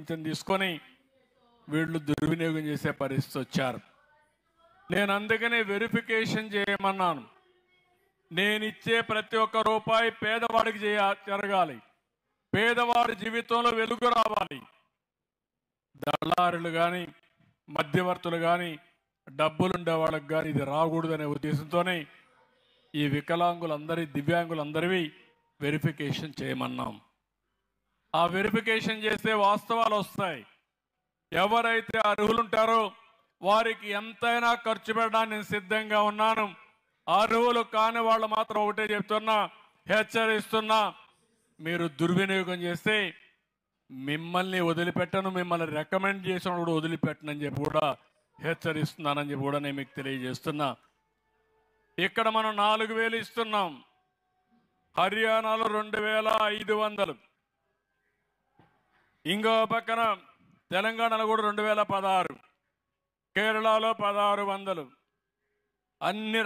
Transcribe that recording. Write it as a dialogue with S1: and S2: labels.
S1: అనుమతిని తీసుకొని వీళ్ళు దుర్వినియోగం చేసే పరిస్థితి వచ్చారు. నేను అందుకనే వెరిఫికేషన్ చేయమన్నాను. నేను ఇచ్చే ప్రతి ఒక్క రూపాయి పేదవాడికి జరగాలి, పేదవాడి జీవితంలో వెలుగు రావాలి. దళారులు కానీ మధ్యవర్తులు కానీ డబ్బులుండే వాళ్ళకి కానీ ఇది రాకూడదనే ఉద్దేశంతోనే ఈ వికలాంగులందరి దివ్యాంగులందరివి వెరిఫికేషన్ చేయమన్నాం. ఆ వెరిఫికేషన్ చేస్తే వాస్తవాలు వస్తాయి. ఎవరైతే అర్హులుంటారో వారికి ఎంతైనా ఖర్చు పెట్టడానికి నేను సిద్ధంగా ఉన్నాను. అర్హులు కాని వాళ్ళు మాత్రం ఒకటే చెప్తున్నా, హెచ్చరిస్తున్నా, మీరు దుర్వినియోగం చేస్తే మిమ్మల్ని వదిలిపెట్టను, మిమ్మల్ని రికమెండ్ చేసిన కూడా వదిలిపెట్టనని చెప్పి కూడా హెచ్చరిస్తున్నానని చెప్పి కూడా నేను మీకు తెలియజేస్తున్నా. ఇక్కడ మనం 4,000 ఇస్తున్నాం, హర్యానాలో 2,500, ఇంకో పక్కన తెలంగాణలో కూడా 2,016, కేరళలో 1,600, అన్ని